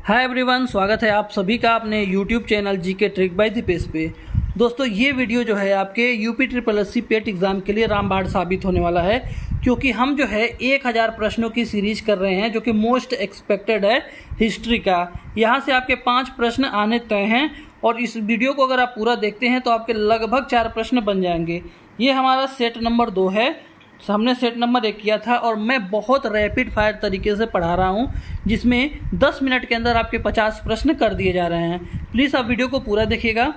Hi everyone, स्वागत है आप सभी का अपने YouTube channel GK trick by Deepesh पे। दोस्तों, ये वीडियो जो है आपके यूपी SSC पेट एग्ज़ाम के लिए रामबाण साबित होने वाला है, क्योंकि हम जो है 1000 प्रश्नों की सीरीज कर रहे हैं जो कि मोस्ट एक्सपेक्टेड है हिस्ट्री का। यहाँ से आपके 5 प्रश्न आने तय हैं और इस वीडियो को अगर आप पूरा देखते हैं तो आपके लगभग 4 प्रश्न बन जाएंगे। ये हमारा सेट नंबर 2 है। हमने सेट नंबर 1 किया था और मैं बहुत रैपिड फायर तरीके से पढ़ा रहा हूँ, जिसमें 10 मिनट के अंदर आपके 50 प्रश्न कर दिए जा रहे हैं। प्लीज़ आप वीडियो को पूरा देखिएगा।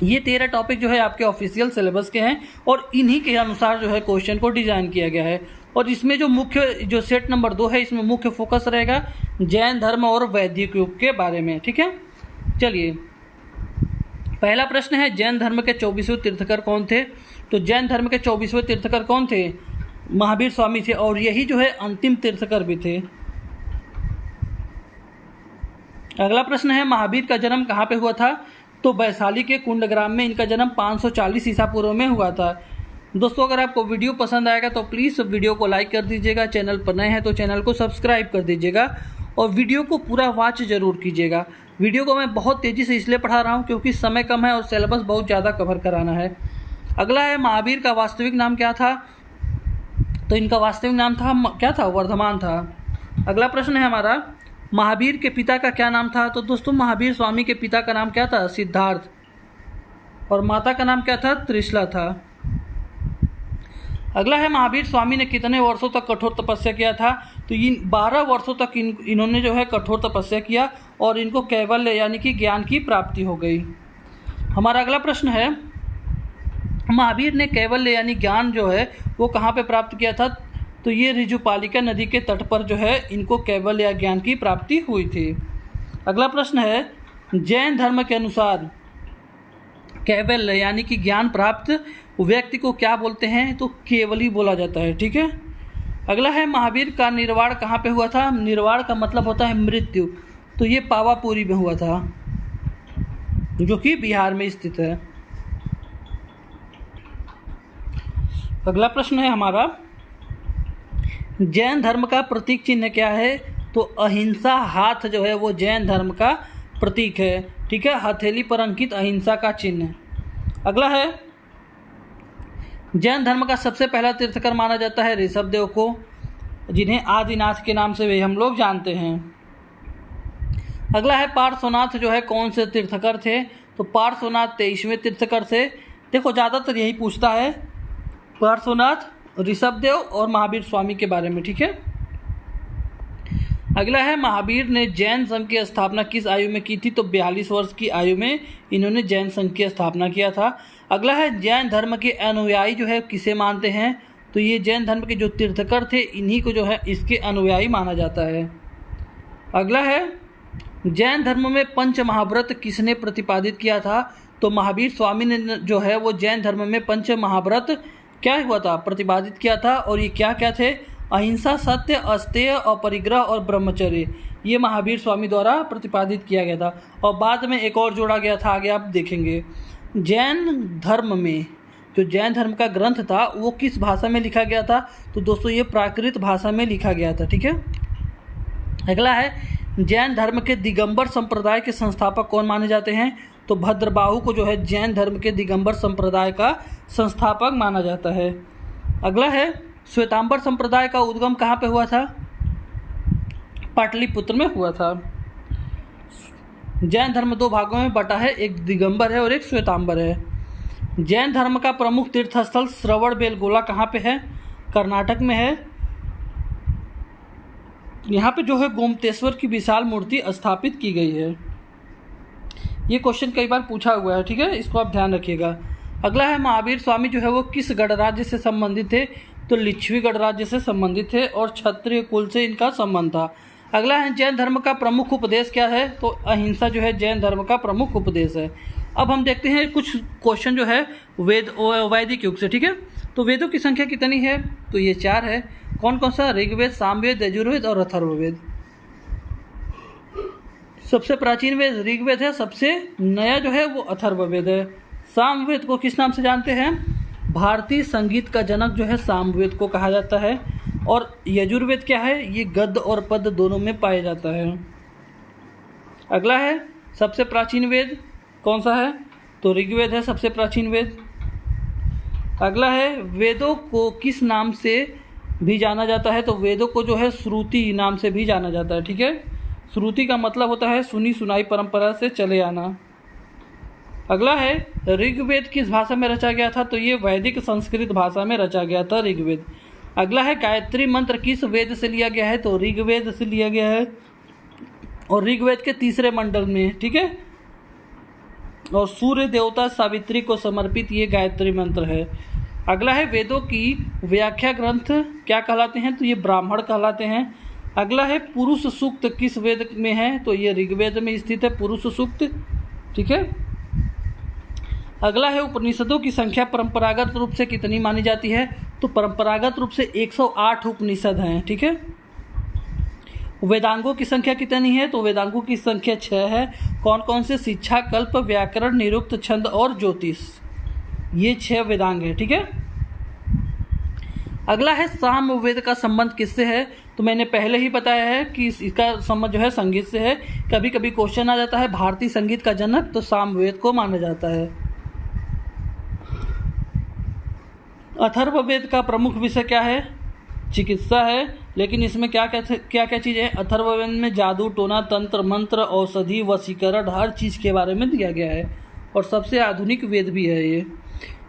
ये 13 टॉपिक जो है आपके ऑफिशियल सिलेबस के हैं और इन्हीं के अनुसार जो है क्वेश्चन को डिज़ाइन किया गया है। और इसमें जो सेट नंबर 2 है, इसमें मुख्य फोकस रहेगा जैन धर्म और वैदिक युग के बारे में। ठीक है, चलिए पहला प्रश्न है, जैन धर्म के 24वें तीर्थकर कौन थे? तो जैन धर्म के 24वें तीर्थकर कौन थे? महावीर स्वामी थे और यही जो है अंतिम तीर्थकर भी थे। अगला प्रश्न है, महावीर का जन्म कहाँ पे हुआ था? तो वैशाली के कुंडग्राम में इनका जन्म 540 ईसा पूर्व में हुआ था। दोस्तों, अगर आपको वीडियो पसंद आएगा तो प्लीज़ वीडियो को लाइक कर दीजिएगा। चैनल पर नए हैं तो चैनल को सब्सक्राइब कर दीजिएगा और वीडियो को पूरा वॉच जरूर कीजिएगा। वीडियो को मैं बहुत तेज़ी से इसलिए पढ़ा रहा हूँ क्योंकि समय कम है और सिलेबस बहुत ज़्यादा कवर कराना है। अगला है, महावीर का वास्तविक नाम क्या था? तो इनका वास्तविक नाम था क्या था? वर्धमान था। अगला प्रश्न है हमारा, महावीर के पिता का क्या नाम था? तो दोस्तों, महावीर स्वामी के पिता का नाम क्या था? सिद्धार्थ। और माता का नाम क्या था? त्रिशला था। अगला है, महावीर स्वामी ने कितने वर्षों तक कठोर तपस्या किया था? तो इन 12 वर्षों तक इन्होंने जो है कठोर तपस्या किया और इनको कैवल्य यानी कि ज्ञान की प्राप्ति हो गई। हमारा अगला प्रश्न है, महावीर ने कैवल्य यानी ज्ञान जो है वो कहाँ पे प्राप्त किया था? तो ये ऋजुपालिका नदी के तट पर जो है इनको कैवल्य या ज्ञान की प्राप्ति हुई थी। अगला प्रश्न है, जैन धर्म के अनुसार कैवल्य यानी कि ज्ञान प्राप्त व्यक्ति को क्या बोलते हैं? तो केवली बोला जाता है। ठीक है। अगला है, महावीर का निर्वाण कहाँ पे हुआ था? निर्वाण का मतलब होता है मृत्यु। तो ये पावापुरी में हुआ था जो कि बिहार में स्थित है। अगला प्रश्न है हमारा, जैन धर्म का प्रतीक चिन्ह क्या है? तो अहिंसा हाथ जो है वो जैन धर्म का प्रतीक है। ठीक है, हथेली पर अंकित अहिंसा का चिन्ह। अगला है, जैन धर्म का सबसे पहला तीर्थकर माना जाता है ऋषभदेव को, जिन्हें आदिनाथ के नाम से भी हम लोग जानते हैं। अगला है, पार्श्वनाथ जो है कौन से तीर्थकर थे? तो पार्श्वनाथ 23वें तीर्थकर थे। देखो, ज़्यादातर यही पूछता है, पार्श्वनाथ, ऋषभदेव और महावीर स्वामी के बारे में। ठीक है। अगला है, महावीर ने जैन संघ की स्थापना किस आयु में की थी? तो 42 वर्ष की आयु में इन्होंने जैन संघ की स्थापना किया था। अगला है, जैन धर्म के अनुयायी जो है किसे मानते हैं? तो ये जैन धर्म के जो तीर्थकर थे इन्हीं को जो है इसके अनुयायी माना जाता है। अगला है, जैन धर्म में पंच महाव्रत किसने प्रतिपादित किया था? तो महावीर स्वामी ने जो है वो जैन धर्म में पंच महाव्रत क्या हुआ था? प्रतिपादित किया था। और ये क्या क्या थे? अहिंसा, सत्य, अस्तेय, अपरिग्रह और ब्रह्मचर्य। ये महावीर स्वामी द्वारा प्रतिपादित किया गया था और बाद में एक और जोड़ा गया था, आगे आप देखेंगे। जैन धर्म में जो जैन धर्म का ग्रंथ था वो किस भाषा में लिखा गया था? तो दोस्तों, ये प्राकृत भाषा में लिखा गया था। ठीक है। अगला है, जैन धर्म के दिगंबर संप्रदाय के संस्थापक कौन माने जाते हैं? तो भद्रबाहु को जो है जैन धर्म के दिगंबर संप्रदाय का संस्थापक माना जाता है। अगला है, श्वेतांबर संप्रदाय का उद्गम कहाँ पे हुआ था? पाटलिपुत्र में हुआ था। जैन धर्म 2 भागों में बटा है, एक दिगंबर है और एक श्वेतांबर है। जैन धर्म का प्रमुख तीर्थस्थल श्रवणबेलगोला कहाँ पे है? कर्नाटक में है। यहाँ पे जो है गोमतेश्वर की विशाल मूर्ति स्थापित की गई है। ये क्वेश्चन कई बार पूछा हुआ है। ठीक है, इसको आप ध्यान रखिएगा। अगला है, महावीर स्वामी जो है वो किस गणराज्य से संबंधित थे? तो लिच्छवी गणराज्य से संबंधित थे और क्षत्रिय कुल से इनका संबंध था। अगला है, जैन धर्म का प्रमुख उपदेश क्या है? तो अहिंसा जो है जैन धर्म का प्रमुख उपदेश है। अब हम देखते हैं कुछ क्वेश्चन जो है वैदिक युग से। ठीक है, तो वेदों की संख्या कितनी है? तो ये 4 है। कौन कौन सा? ऋग्वेद, सामवेद, यजुर्वेद और अथर्ववेद। सबसे प्राचीन वेद ऋग्वेद है, सबसे नया जो है वो अथर्ववेद है। सामवेद को किस नाम से जानते हैं? भारतीय संगीत का जनक जो है सामवेद को कहा जाता है। और यजुर्वेद क्या है? ये गद्य और पद्य दोनों में पाया जाता है। अगला है सबसे प्राचीन वेद कौन सा है, तो ऋग्वेद है सबसे प्राचीन वेद। अगला है वेदों को किस नाम से भी जाना जाता है, तो वेदों को जो है श्रुति नाम से भी जाना जाता है। ठीक है, श्रुति का मतलब होता है सुनी सुनाई परंपरा से चले आना। अगला है ऋग्वेद किस भाषा में रचा गया था, तो ये वैदिक संस्कृत भाषा में रचा गया था ऋग्वेद। अगला है गायत्री मंत्र किस वेद से लिया गया है, तो ऋग्वेद से लिया गया है और ऋग्वेद के तीसरे मंडल में। ठीक है, और सूर्य देवता सावित्री को समर्पित ये गायत्री मंत्र है। अगला है वेदों की व्याख्या ग्रंथ क्या कहलाते हैं, तो ये ब्राह्मण कहलाते हैं। अगला है पुरुष सूक्त किस वेद में है, तो ये ऋग्वेद में स्थित है पुरुष सूक्त। ठीक है, अगला है उपनिषदों की संख्या परंपरागत रूप से कितनी मानी जाती है, तो परंपरागत रूप से 108 उपनिषद हैं। ठीक है, वेदांगों की संख्या कितनी है, तो वेदांगों की संख्या 6 है। कौन कौन से, शिक्षा, कल्प, व्याकरण, निरुक्त, छंद और ज्योतिष, ये 6 वेदांग है। ठीक है, अगला है सामवेद का संबंध किससे है, तो मैंने पहले ही बताया है कि इसका संबंध जो है संगीत से है। कभी कभी क्वेश्चन आ जाता है भारतीय संगीत का जनक, तो सामवेद को माना जाता है। अथर्ववेद का प्रमुख विषय क्या है, चिकित्सा है, लेकिन इसमें क्या क्या चीज़ें हैं, अथर्ववेद में जादू, टोना, तंत्र, मंत्र, औषधि, वशीकरण, हर चीज़ के बारे में दिया गया है और सबसे आधुनिक वेद भी है ये।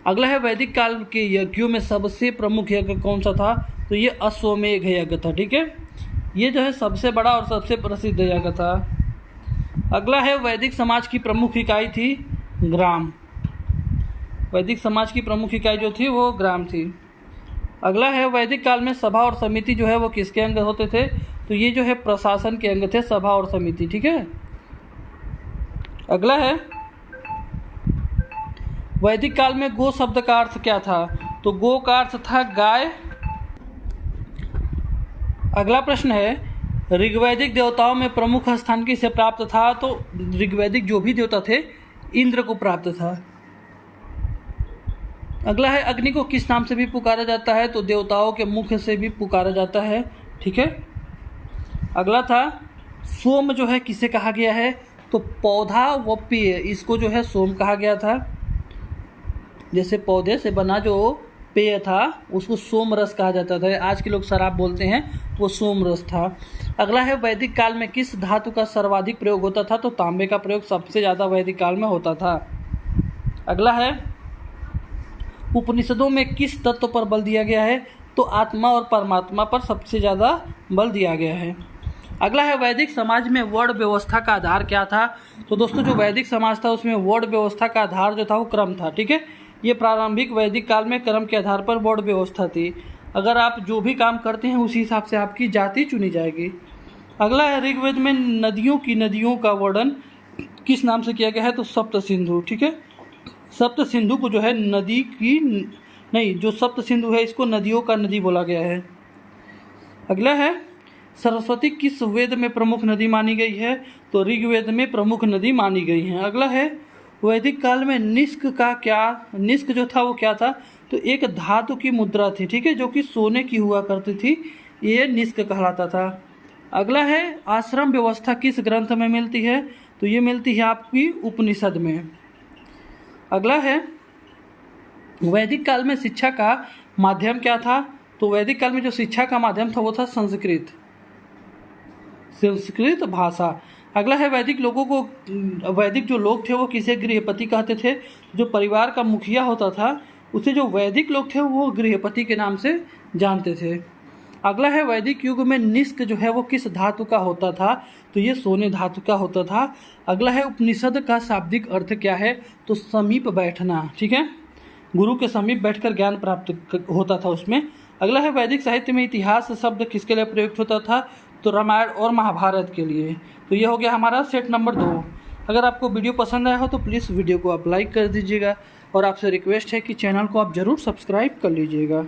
अगला है वैदिक काल के यज्ञों में सबसे प्रमुख यज्ञ कौन सा था, तो ये अश्वमेघ यज्ञ था। ठीक है, ये जो है सबसे बड़ा और सबसे प्रसिद्ध यज्ञ था। अगला है वैदिक समाज की प्रमुख इकाई थी ग्राम। वैदिक समाज की प्रमुख इकाई जो थी वो ग्राम थी। अगला है वैदिक काल में सभा और समिति जो है वो किसके अंग होते थे, तो ये जो है प्रशासन के अंग थे, सभा और समिति। ठीक है, अगला है वैदिक काल में गो शब्द का अर्थ क्या था, तो गो का अर्थ था गाय। अगला प्रश्न है ऋग्वैदिक देवताओं में प्रमुख स्थान किसे प्राप्त था, तो ऋग्वैदिक जो भी देवता थे इंद्र को प्राप्त था। अगला है अग्नि को किस नाम से भी पुकारा जाता है, तो देवताओं के मुख से भी पुकारा जाता है। ठीक है, अगला था सोम जो है किसे कहा गया है, तो पौधा व पेय इसको जो है सोम कहा गया था। जैसे पौधे से बना जो पेय था उसको सोम रस कहा जाता था। आज के लोग शराब बोलते हैं, वो सोम रस था। अगला है वैदिक काल में किस धातु का सर्वाधिक प्रयोग होता था, तो तांबे का प्रयोग सबसे ज़्यादा वैदिक काल में होता था। अगला है उपनिषदों में किस तत्व पर बल दिया गया है, तो आत्मा और परमात्मा पर सबसे ज़्यादा बल दिया गया है। अगला है वैदिक समाज में वर्ण व्यवस्था का आधार क्या था, तो दोस्तों जो वैदिक समाज था उसमें वर्ण व्यवस्था का आधार जो था वो क्रम था। ठीक है, ये प्रारंभिक वैदिक काल में क्रम के आधार पर वर्ण व्यवस्था थी। अगर आप जो भी काम करते हैं उसी हिसाब से आपकी जाति चुनी जाएगी। अगला है ऋग्वेद में नदियों का वर्णन किस नाम से किया गया है, तो सप्त सिंधु। ठीक है, सप्त सिंधु को जो है नदी की नहीं, जो सप्त सिंधु है इसको नदियों का नदी बोला गया है। अगला है सरस्वती किस वेद में प्रमुख नदी मानी गई है, तो ऋग्वेद में प्रमुख नदी मानी गई है। अगला है वैदिक काल में निष्क जो था वो क्या था, तो एक धातु की मुद्रा थी। ठीक है, जो कि सोने की हुआ करती थी, ये निष्क कहलाता था। अगला है आश्रम व्यवस्था किस ग्रंथ में मिलती है, तो ये मिलती है आपकी उपनिषद में। अगला है वैदिक काल में शिक्षा का माध्यम क्या था, तो वैदिक काल में जो शिक्षा का माध्यम था वो था संस्कृत भाषा। अगला है वैदिक जो लोग थे वो किसे गृहपति कहते थे, जो परिवार का मुखिया होता था उसे जो वैदिक लोग थे वो गृहपति के नाम से जानते थे। अगला है वैदिक युग में निष्क जो है वो किस धातु का होता था, तो ये सोने धातु का होता था। अगला है उपनिषद का शाब्दिक अर्थ क्या है, तो समीप बैठना। ठीक है, गुरु के समीप बैठकर ज्ञान प्राप्त होता था उसमें। अगला है वैदिक साहित्य में इतिहास शब्द किसके लिए प्रयुक्त होता था, तो रामायण और महाभारत के लिए। तो ये हो गया हमारा सेट नंबर 2। अगर आपको वीडियो पसंद आया हो तो प्लीज़ वीडियो को आप लाइक कर दीजिएगा और आपसे रिक्वेस्ट है कि चैनल को आप ज़रूर सब्सक्राइब कर लीजिएगा।